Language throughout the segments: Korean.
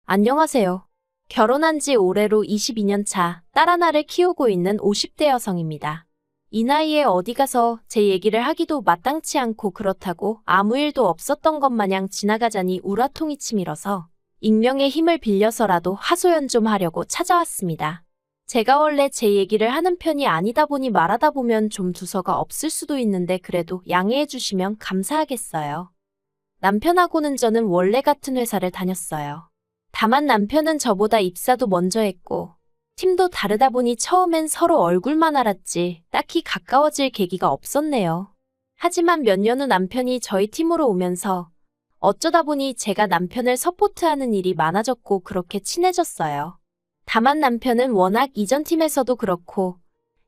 안녕하세요. 결혼한 지 올해로 22년 차 딸 하나를 키우고 있는 50대 여성입니다. 이 나이에 어디 가서 제 얘기를 하기도 마땅치 않고 그렇다고 아무 일도 없었던 것 마냥 지나가자니 우라통이 치밀어서 익명의 힘을 빌려서라도 하소연 좀 하려고 찾아왔습니다. 제가 원래 제 얘기를 하는 편이 아니다 보니 말하다 보면 좀 두서가 없을 수도 있는데 그래도 양해해 주시면 감사하겠어요. 남편하고는 저는 원래 같은 회사를 다녔어요. 다만 남편은 저보다 입사도 먼저 했고 팀도 다르다 보니 처음엔 서로 얼굴만 알았지 딱히 가까워질 계기가 없었네요. 하지만 몇 년 후 남편이 저희 팀으로 오면서 어쩌다 보니 제가 남편을 서포트하는 일이 많아졌고 그렇게 친해졌어요. 다만 남편은 워낙 이전 팀에서도 그렇고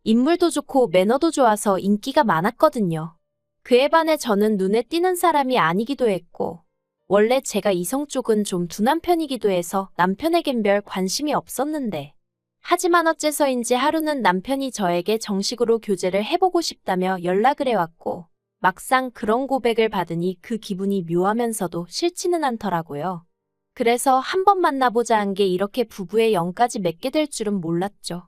인물도 좋고 매너도 좋아서 인기가 많았거든요. 그에 반해 저는 눈에 띄는 사람이 아니기도 했고 원래 제가 이성 쪽은 좀 둔한 편이기도 해서 남편에겐 별 관심이 없었는데 하지만 어째서인지 하루는 남편이 저에게 정식으로 교제를 해보고 싶다며 연락을 해왔고 막상 그런 고백을 받으니 그 기분이 묘하면서도 싫지는 않더라고요. 그래서 한번 만나보자 한 게 이렇게 부부의 영까지 맺게 될 줄은 몰랐죠.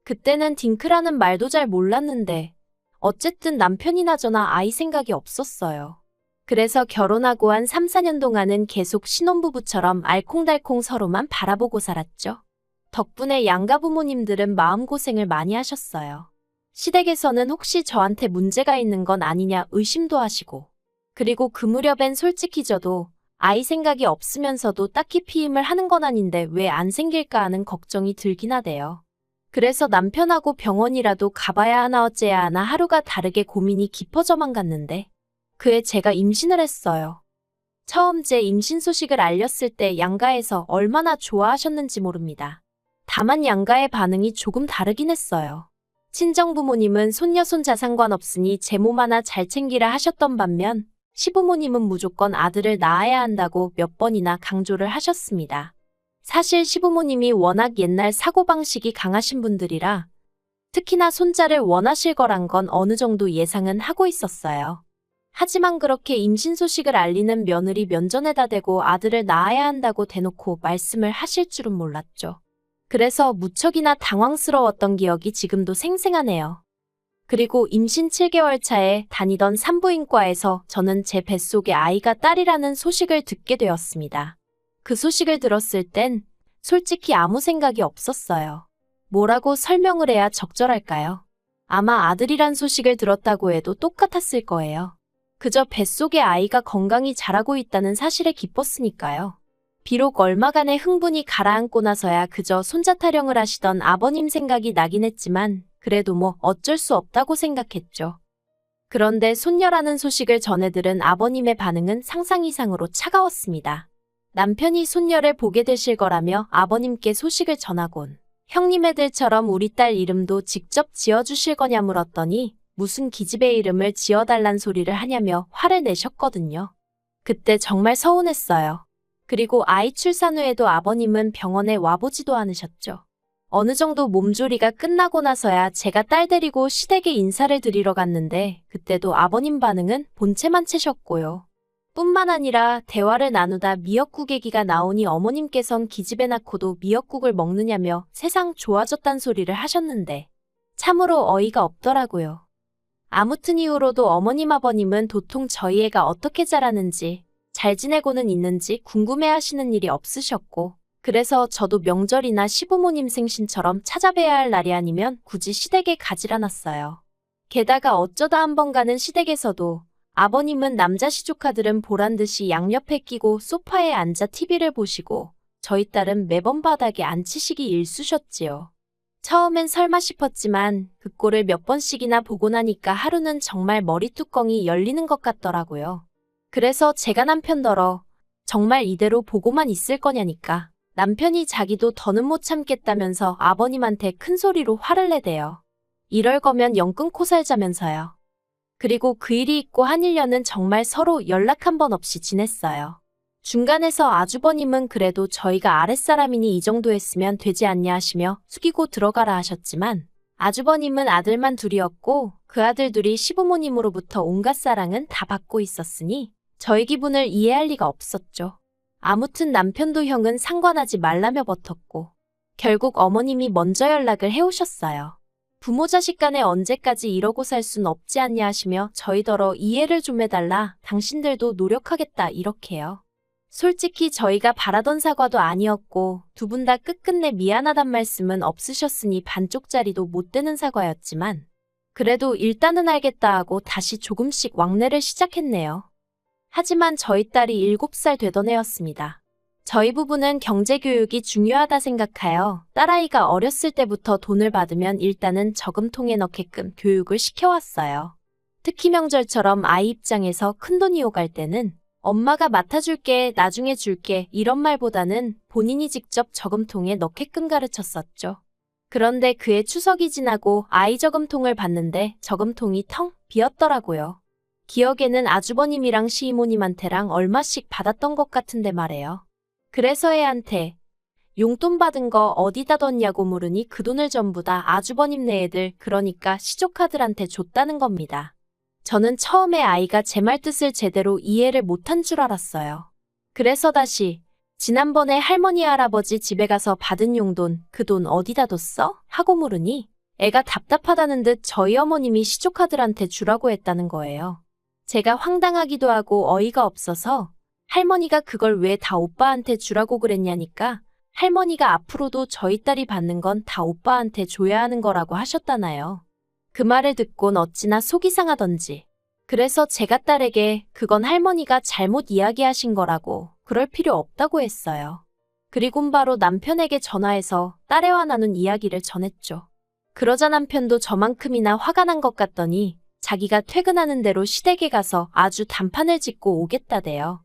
그때는 딩크라는 말도 잘 몰랐는데 어쨌든 남편이나 저나 아이 생각이 없었어요. 그래서 결혼하고 한 3, 4년 동안은 계속 신혼부부처럼 알콩달콩 서로만 바라보고 살았죠. 덕분에 양가 부모님들은 마음고생을 많이 하셨어요. 시댁에서는 혹시 저한테 문제가 있는 건 아니냐 의심도 하시고 그리고 그 무렵엔 솔직히 저도 아이 생각이 없으면서도 딱히 피임을 하는 건 아닌데 왜 안 생길까 하는 걱정이 들긴 하대요. 그래서 남편하고 병원이라도 가봐야 하나 어째야 하나 하루가 다르게 고민이 깊어져만 갔는데 그해 제가 임신을 했어요. 처음 제 임신 소식을 알렸을 때 양가에서 얼마나 좋아하셨는지 모릅니다. 다만 양가의 반응이 조금 다르긴 했어요. 친정부모님은 손녀 손자 상관없으니 제 몸 하나 잘 챙기라 하셨던 반면 시부모님은 무조건 아들을 낳아야 한다고 몇 번이나 강조를 하셨습니다. 사실 시부모님이 워낙 옛날 사고방식이 강하신 분들이라 특히나 손자를 원하실 거란 건 어느 정도 예상은 하고 있었어요. 하지만 그렇게 임신 소식을 알리는 며느리 면전에다 대고 아들을 낳아야 한다고 대놓고 말씀을 하실 줄은 몰랐죠. 그래서 무척이나 당황스러웠던 기억이 지금도 생생하네요. 그리고 임신 7개월 차에 다니던 산부인과에서 저는 제 뱃속에 아이가 딸이라는 소식을 듣게 되었습니다. 그 소식을 들었을 땐 솔직히 아무 생각이 없었어요. 뭐라고 설명을 해야 적절할까요? 아마 아들이란 소식을 들었다고 해도 똑같았을 거예요. 그저 뱃속에 아이가 건강히 자라고 있다는 사실에 기뻤으니까요. 비록 얼마간의 흥분이 가라앉고 나서야 그저 손자 타령을 하시던 아버님 생각이 나긴 했지만 그래도 뭐 어쩔 수 없다고 생각했죠. 그런데 손녀라는 소식을 전해 들은 아버님의 반응은 상상 이상으로 차가웠습니다. 남편이 손녀를 보게 되실 거라며 아버님께 소식을 전하곤 형님 애들처럼 우리 딸 이름도 직접 지어주실 거냐 물었더니 무슨 기집애 이름을 지어달란 소리를 하냐며 화를 내셨거든요. 그때 정말 서운했어요. 그리고 아이 출산 후에도 아버님은 병원에 와보지도 않으셨죠. 어느 정도 몸조리가 끝나고 나서야 제가 딸 데리고 시댁에 인사를 드리러 갔는데 그때도 아버님 반응은 본체만 채셨고요. 뿐만 아니라 대화를 나누다 미역국 얘기가 나오니 어머님께선 기집애 낳고도 미역국을 먹느냐며 세상 좋아졌단 소리를 하셨는데 참으로 어이가 없더라고요. 아무튼 이후로도 어머님 아버님은 도통 저희 애가 어떻게 자라는지 잘 지내고는 있는지 궁금해하시는 일이 없으셨고 그래서 저도 명절이나 시부모님 생신처럼 찾아뵈야 할 날이 아니면 굳이 시댁에 가질 않았어요. 게다가 어쩌다 한번 가는 시댁에서도 아버님은 남자 시조카들은 보란듯이 양옆에 끼고 소파에 앉아 TV를 보시고 저희 딸은 매번 바닥에 앉히시기 일쑤셨지요. 처음엔 설마 싶었지만 그 꼴을 몇 번씩이나 보고 나니까 하루는 정말 머리뚜껑이 열리는 것 같더라고요. 그래서 제가 남편더러 정말 이대로 보고만 있을 거냐니까 남편이 자기도 더는 못 참겠다면서 아버님한테 큰 소리로 화를 내대요. 이럴 거면 영 끊고 살자면서요. 그리고 그 일이 있고 한 1년은 정말 서로 연락 한 번 없이 지냈어요. 중간에서 아주버님은 그래도 저희가 아랫사람이니 이 정도 했으면 되지 않냐 하시며 숙이고 들어가라 하셨지만 아주버님은 아들만 둘이었고 그 아들 둘이 시부모님으로부터 온갖 사랑은 다 받고 있었으니 저희 기분을 이해할 리가 없었죠. 아무튼 남편도 형은 상관하지 말라며 버텼고 결국 어머님이 먼저 연락을 해오셨어요. 부모 자식 간에 언제까지 이러고 살 순 없지 않냐 하시며 저희더러 이해를 좀 해달라, 당신들도 노력하겠다 이렇게요. 솔직히 저희가 바라던 사과도 아니었고 두 분 다 끝끝내 미안하단 말씀은 없으셨으니 반쪽짜리도 못 되는 사과였지만 그래도 일단은 알겠다 하고 다시 조금씩 왕래를 시작했네요. 하지만 저희 딸이 7살 되던 해였습니다. 저희 부부는 경제교육이 중요하다 생각하여 딸아이가 어렸을 때부터 돈을 받으면 일단은 저금통에 넣게끔 교육을 시켜왔어요. 특히 명절처럼 아이 입장에서 큰돈이 오갈 때는 엄마가 맡아줄게, 나중에 줄게 이런 말보다는 본인이 직접 저금통에 넣게끔 가르쳤었죠. 그런데 그해 추석이 지나고 아이 저금통을 봤는데 저금통이 텅 비었더라고요. 기억에는 아주버님이랑 시이모님한테랑 얼마씩 받았던 것 같은데 말이에요. 그래서 애한테 용돈 받은 거 어디다 뒀냐고 물으니 그 돈을 전부 다 아주버님네 애들, 그러니까 시조카들한테 줬다는 겁니다. 저는 처음에 아이가 제 말 뜻을 제대로 이해를 못한 줄 알았어요. 그래서 다시 지난번에 할머니 할아버지 집에 가서 받은 용돈, 그 돈 어디다 뒀어? 하고 물으니 애가 답답하다는 듯 저희 어머님이 시조카들한테 주라고 했다는 거예요. 제가 황당하기도 하고 어이가 없어서 할머니가 그걸 왜 다 오빠한테 주라고 그랬냐니까 할머니가 앞으로도 저희 딸이 받는 건 다 오빠한테 줘야 하는 거라고 하셨다나요. 그 말을 듣곤 어찌나 속이 상하던지. 그래서 제가 딸에게 그건 할머니가 잘못 이야기하신 거라고, 그럴 필요 없다고 했어요. 그리곤 바로 남편에게 전화해서 딸애와 나눈 이야기를 전했죠. 그러자 남편도 저만큼이나 화가 난 것 같더니 자기가 퇴근하는 대로 시댁에 가서 아주 단판을 짓고 오겠다대요.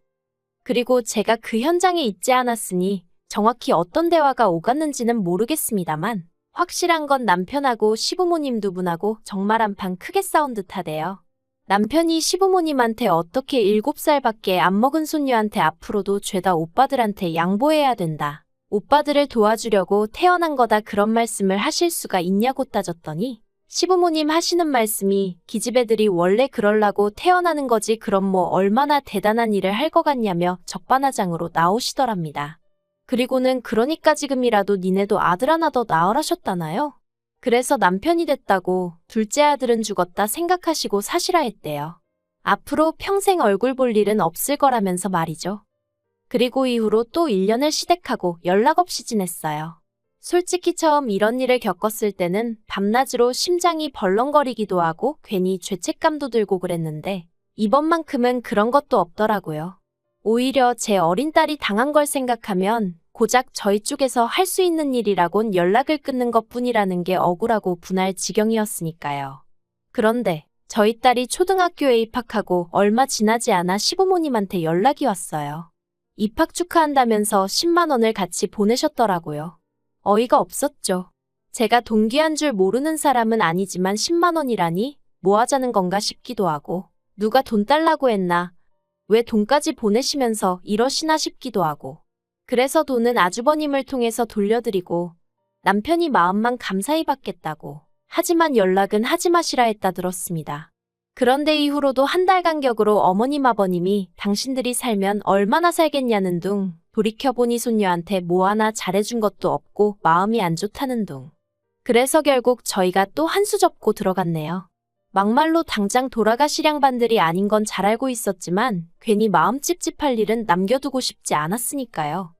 그리고 제가 그 현장에 있지 않았으니 정확히 어떤 대화가 오갔는지는 모르겠습니다만 확실한 건 남편하고 시부모님 두 분하고 정말 한판 크게 싸운 듯하대요. 남편이 시부모님한테 어떻게 7살밖에 안 먹은 손녀한테 앞으로도 죄다 오빠들한테 양보해야 된다, 오빠들을 도와주려고 태어난 거다 그런 말씀을 하실 수가 있냐고 따졌더니 시부모님 하시는 말씀이 기집애들이 원래 그럴라고 태어나는 거지 그럼 뭐 얼마나 대단한 일을 할 것 같냐며 적반하장으로 나오시더랍니다. 그리고는 그러니까 지금이라도 니네도 아들 하나 더 낳으라셨다나요? 그래서 남편이 됐다고 둘째 아들은 죽었다 생각하시고 사시라 했대요. 앞으로 평생 얼굴 볼 일은 없을 거라면서 말이죠. 그리고 이후로 또 1년을 시댁하고 연락 없이 지냈어요. 솔직히 처음 이런 일을 겪었을 때는 밤낮으로 심장이 벌렁거리기도 하고 괜히 죄책감도 들고 그랬는데 이번만큼은 그런 것도 없더라고요. 오히려 제 어린 딸이 당한 걸 생각하면 고작 저희 쪽에서 할 수 있는 일이라곤 연락을 끊는 것뿐이라는 게 억울하고 분할 지경이었으니까요. 그런데 저희 딸이 초등학교에 입학하고 얼마 지나지 않아 시부모님한테 연락이 왔어요. 입학 축하한다면서 10만 원을 같이 보내셨더라고요. 어이가 없었죠. 제가 동기한 줄 모르는 사람은 아니지만 10만 원이라니 뭐 하자는 건가 싶기도 하고 누가 돈 달라고 했나, 왜 돈까지 보내시면서 이러시나 싶기도 하고. 그래서 돈은 아주버님을 통해서 돌려드리고 남편이 마음만 감사히 받겠다고, 하지만 연락은 하지 마시라 했다 들었습니다. 그런데 이후로도 한 달 간격으로 어머님 아버님이 당신들이 살면 얼마나 살겠냐는 둥, 돌이켜보니 손녀한테 뭐 하나 잘해준 것도 없고 마음이 안 좋다는 둥. 그래서 결국 저희가 또 한 수 접고 들어갔네요. 막말로 당장 돌아가실 양반들이 아닌 건 잘 알고 있었지만 괜히 마음 찝찝할 일은 남겨두고 싶지 않았으니까요.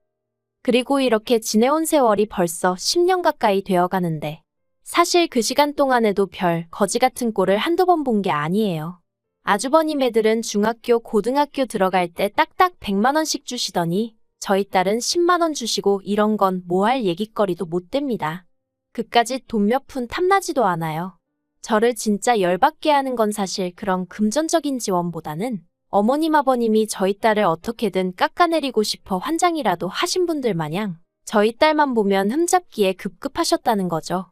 그리고 이렇게 지내온 세월이 벌써 10년 가까이 되어가는데 사실 그 시간 동안에도 별 거지 같은 꼴을 한두 번 본 게 아니에요. 아주버님 애들은 중학교, 고등학교 들어갈 때 딱딱 100만 원씩 주시더니 저희 딸은 10만 원 주시고 이런 건 뭐 할 얘기거리도 못 됩니다. 그까짓 돈 몇 푼 탐나지도 않아요. 저를 진짜 열받게 하는 건 사실 그런 금전적인 지원보다는 어머님 아버님이 저희 딸을 어떻게든 깎아내리고 싶어 환장이라도 하신 분들 마냥 저희 딸만 보면 흠잡기에 급급하셨다는 거죠.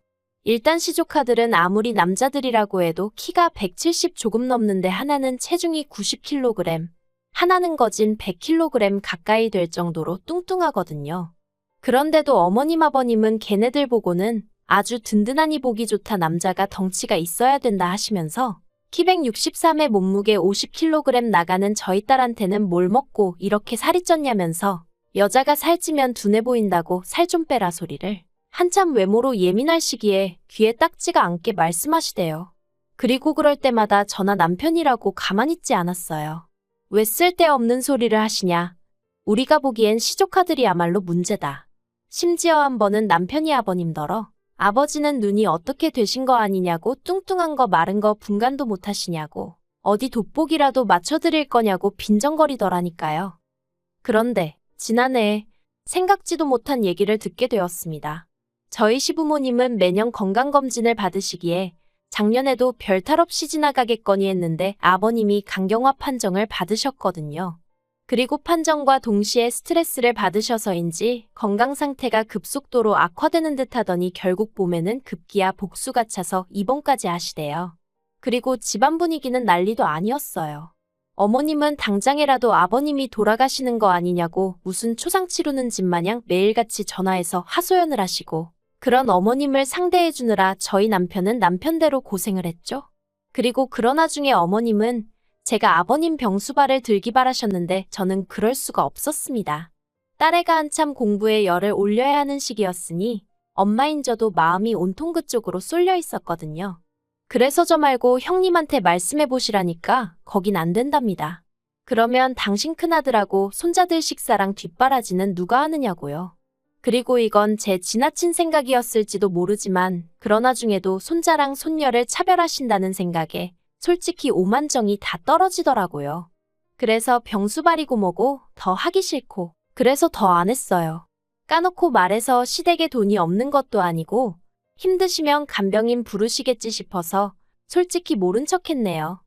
일단 시조카들은 아무리 남자들이라고 해도 키가 170 조금 넘는데 하나는 체중이 90kg, 하나는 거진 100kg 가까이 될 정도로 뚱뚱하거든요. 그런데도 어머님 아버님은 걔네들 보고는 아주 든든하니 보기 좋다, 남자가 덩치가 있어야 된다 하시면서 키 163에 몸무게 50kg 나가는 저희 딸한테는 뭘 먹고 이렇게 살이 쪘냐면서 여자가 살찌면 둔해 보인다고 살 좀 빼라 소리를 한참 외모로 예민할 시기에 귀에 딱지가 않게 말씀하시대요. 그리고 그럴 때마다 저나 남편이라고 가만히 있지 않았어요. 왜 쓸데없는 소리를 하시냐. 우리가 보기엔 시조카들이야말로 문제다. 심지어 한 번은 남편이 아버님더러 아버지는 눈이 어떻게 되신 거 아니냐고 뚱뚱한 거 마른 거 분간도 못 하시냐고 어디 돋보기라도 맞춰드릴 거냐고 빈정거리더라니까요. 그런데 지난해 생각지도 못한 얘기를 듣게 되었습니다. 저희 시부모님은 매년 건강검진을 받으시기에 작년에도 별탈 없이 지나가겠거니 했는데 아버님이 간경화 판정을 받으셨거든요. 그리고 판정과 동시에 스트레스를 받으셔서인지 건강 상태가 급속도로 악화되는 듯 하더니 결국 봄에는 급기야 복수가 차서 입원까지 하시대요. 그리고 집안 분위기는 난리도 아니었어요. 어머님은 당장이라도 아버님이 돌아가시는 거 아니냐고 무슨 초상 치르는 집 마냥 매일같이 전화해서 하소연을 하시고 그런 어머님을 상대해 주느라 저희 남편은 남편대로 고생을 했죠. 그리고 그런 와중에 어머님은 제가 아버님 병수발을 들기 바라셨는데 저는 그럴 수가 없었습니다. 딸애가 한참 공부에 열을 올려야 하는 시기였으니 엄마인 저도 마음이 온통 그쪽으로 쏠려 있었거든요. 그래서 저 말고 형님한테 말씀해 보시라니까 거긴 안 된답니다. 그러면 당신 큰아들하고 손자들 식사랑 뒷바라지는 누가 하느냐고요. 그리고 이건 제 지나친 생각이었을지도 모르지만 그런 와중에도 손자랑 손녀를 차별하신다는 생각에 솔직히 오만정이 다 떨어지더라고요. 그래서 병수발이고 뭐고 더 하기 싫고 그래서 더 안 했어요. 까놓고 말해서 시댁에 돈이 없는 것도 아니고 힘드시면 간병인 부르시겠지 싶어서 솔직히 모른 척 했네요.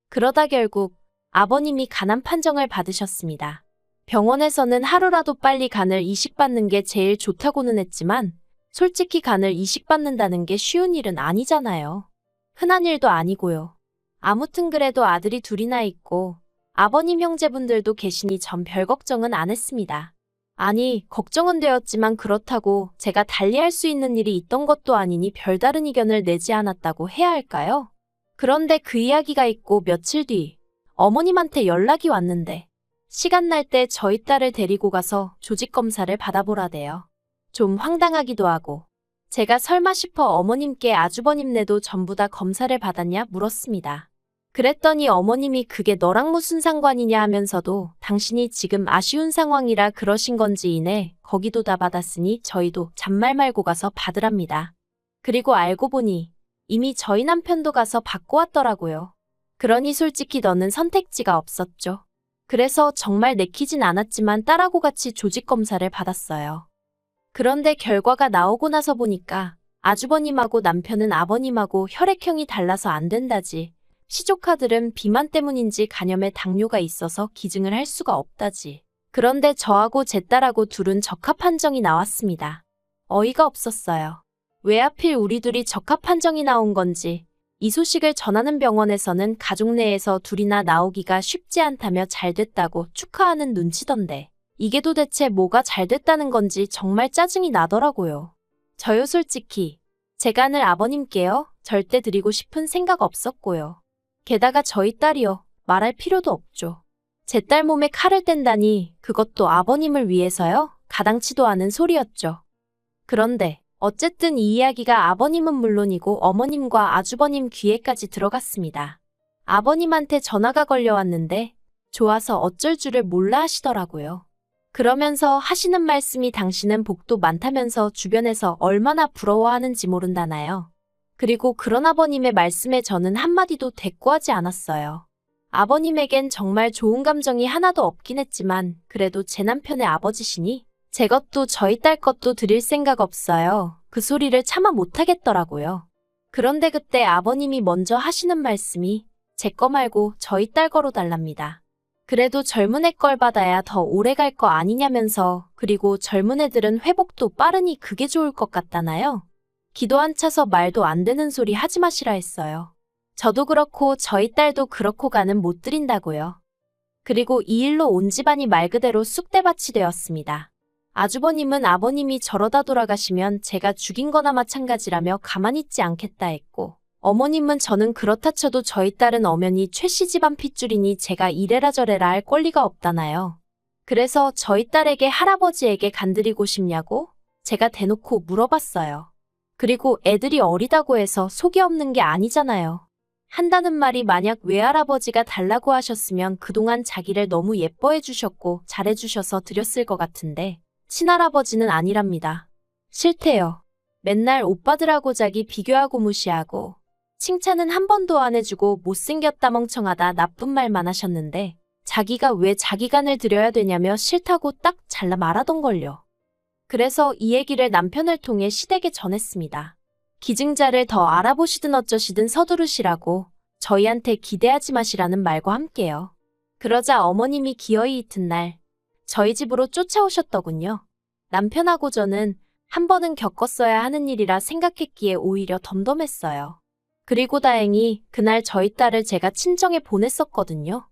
그러다 결국 아버님이 간암 판정을 받으셨습니다. 병원에서는 하루라도 빨리 간을 이식받는 게 제일 좋다고는 했지만 솔직히 간을 이식받는다는 게 쉬운 일은 아니잖아요. 흔한 일도 아니고요. 아무튼 그래도 아들이 둘이나 있고 아버님 형제분들도 계시니 전 별 걱정은 안 했습니다. 아니, 걱정은 되었지만 그렇다고 제가 달리할 수 있는 일이 있던 것도 아니니 별다른 의견을 내지 않았다고 해야 할까요? 그런데 그 이야기가 있고 며칠 뒤 어머님한테 연락이 왔는데 시간 날 때 저희 딸을 데리고 가서 조직검사를 받아보라대요. 좀 황당하기도 하고 제가 설마 싶어 어머님께 아주버님네도 전부 다 검사를 받았냐 물었습니다. 그랬더니 어머님이 그게 너랑 무슨 상관이냐 하면서도 당신이 지금 아쉬운 상황이라 그러신 건지 이네 거기도 다 받았으니 저희도 잔말 말고 가서 받으랍니다. 그리고 알고 보니 이미 저희 남편도 가서 받고 왔더라고요. 그러니 솔직히 너는 선택지가 없었죠. 그래서 정말 내키진 않았지만 딸하고 같이 조직검사를 받았어요. 그런데 결과가 나오고 나서 보니까 아주버님하고 남편은 아버님하고 혈액형이 달라서 안 된다지. 시조카들은 비만 때문인지 간염에 당뇨가 있어서 기증을 할 수가 없다지. 그런데 저하고 제 딸하고 둘은 적합 판정이 나왔습니다. 어이가 없었어요. 왜 하필 우리 둘이 적합 판정이 나온 건지. 이 소식을 전하는 병원에서는 가족 내에서 둘이나 나오기가 쉽지 않다며 잘 됐다고 축하하는 눈치던데 이게 도대체 뭐가 잘 됐다는 건지 정말 짜증이 나더라고요. 저요 솔직히 제 간을 아버님께요 절대 드리고 싶은 생각 없었고요. 게다가 저희 딸이요 말할 필요도 없죠. 제 딸 몸에 칼을 뗀다니 그것도 아버님을 위해서요? 가당치도 않은 소리였죠. 그런데 어쨌든 이 이야기가 아버님은 물론이고 어머님과 아주버님 귀에까지 들어갔습니다. 아버님한테 전화가 걸려왔는데 좋아서 어쩔 줄을 몰라 하시더라고요. 그러면서 하시는 말씀이 당신은 복도 많다면서 주변에서 얼마나 부러워하는지 모른다나요. 그리고 그런 아버님의 말씀에 저는 한마디도 대꾸하지 않았어요. 아버님에겐 정말 좋은 감정이 하나도 없긴 했지만 그래도 제 남편의 아버지시니 제 것도 저희 딸 것도 드릴 생각 없어요. 그 소리를 차마 못하겠더라고요. 그런데 그때 아버님이 먼저 하시는 말씀이 제 거 말고 저희 딸 거로 달랍니다. 그래도 젊은 애 걸 받아야 더 오래 갈 거 아니냐면서 그리고 젊은 애들은 회복도 빠르니 그게 좋을 것 같다나요? 기도 안 차서 말도 안 되는 소리 하지 마시라 했어요. 저도 그렇고 저희 딸도 그렇고 가는 못 드린다고요. 그리고 이 일로 온 집안이 말 그대로 쑥대밭이 되었습니다. 아주버님은 아버님이 저러다 돌아가시면 제가 죽인 거나 마찬가지라며 가만히 있지 않겠다 했고 어머님은 저는 그렇다 쳐도 저희 딸은 엄연히 최씨 집안 핏줄이니 제가 이래라 저래라 할 권리가 없다나요. 그래서 저희 딸에게 할아버지에게 간드리고 싶냐고 제가 대놓고 물어봤어요. 그리고 애들이 어리다고 해서 속이 없는 게 아니잖아요. 한다는 말이 만약 외할아버지가 달라고 하셨으면 그동안 자기를 너무 예뻐해 주셨고 잘해 주셔서 드렸을 것 같은데 친할아버지는 아니랍니다. 싫대요. 맨날 오빠들하고 자기 비교하고 무시하고 칭찬은 한 번도 안 해주고 못생겼다 멍청하다 나쁜 말만 하셨는데 자기가 왜 자기 간을 들여야 되냐며 싫다고 딱 잘라 말하던걸요. 그래서 이 얘기를 남편을 통해 시댁에 전했습니다. 기증자를 더 알아보시든 어쩌시든 서두르시라고 저희한테 기대하지 마시라는 말과 함께요. 그러자 어머님이 기어이 이튿날 저희 집으로 쫓아오셨더군요. 남편하고 저는 한 번은 겪었어야 하는 일이라 생각했기에 오히려 덤덤했어요. 그리고 다행히 그날 저희 딸을 제가 친정에 보냈었거든요.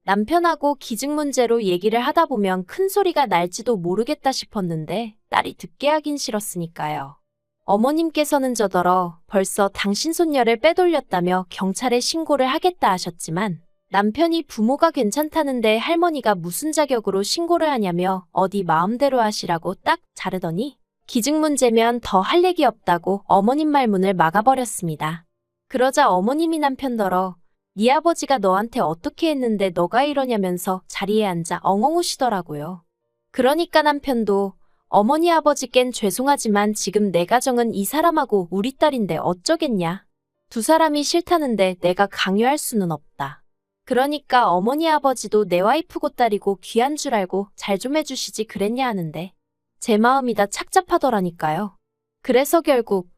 남편하고 기증 문제로 얘기를 하다 보면 큰 소리가 날지도 모르겠다 싶었는데 딸이 듣게 하긴 싫었으니까요. 어머님께서는 저더러 벌써 당신 손녀를 빼돌렸다며 경찰에 신고를 하겠다 하셨지만 남편이 부모가 괜찮다는데 할머니가 무슨 자격으로 신고를 하냐며 어디 마음대로 하시라고 딱 자르더니 기증 문제면 더 할 얘기 없다고 어머님 말문을 막아버렸습니다. 그러자 어머님이 남편더러 네 아버지가 너한테 어떻게 했는데 너가 이러냐면서 자리에 앉아 엉엉 우시더라고요. 그러니까 남편도 어머니 아버지껜 죄송하지만 지금 내 가정은 이 사람하고 우리 딸인데 어쩌겠냐. 두 사람이 싫다는데 내가 강요할 수는 없다. 그러니까 어머니 아버지도 내 와이프고 딸이고 귀한 줄 알고 잘 좀 해주시지 그랬냐 하는데 제 마음이 다 착잡하더라니까요. 그래서 결국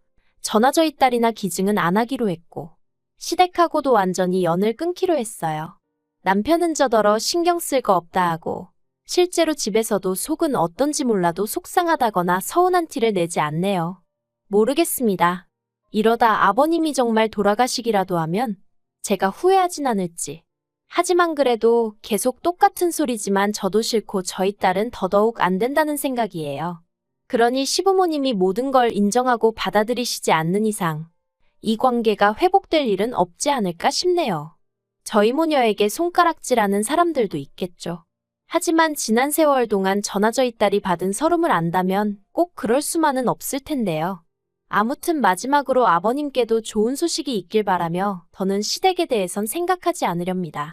저나 저희 딸이나 기증은 안 하기로 했고 시댁하고도 완전히 연을 끊기로 했어요. 남편은 저더러 신경 쓸 거 없다 하고 실제로 집에서도 속은 어떤지 몰라도 속상하다거나 서운한 티를 내지 않네요. 모르겠습니다. 이러다 아버님이 정말 돌아가시기라도 하면 제가 후회하진 않을지. 하지만 그래도 계속 똑같은 소리지만 저도 싫고 저희 딸은 더더욱 안 된다는 생각이에요. 그러니 시부모님이 모든 걸 인정하고 받아들이시지 않는 이상 이 관계가 회복될 일은 없지 않을까 싶네요. 저희 모녀에게 손가락질하는 사람들도 있겠죠. 하지만 지난 세월 동안 저나 저희 딸이 받은 서름을 안다면 꼭 그럴 수만은 없을 텐데요. 아무튼 마지막으로 아버님께도 좋은 소식이 있길 바라며 더는 시댁에 대해선 생각하지 않으렵니다.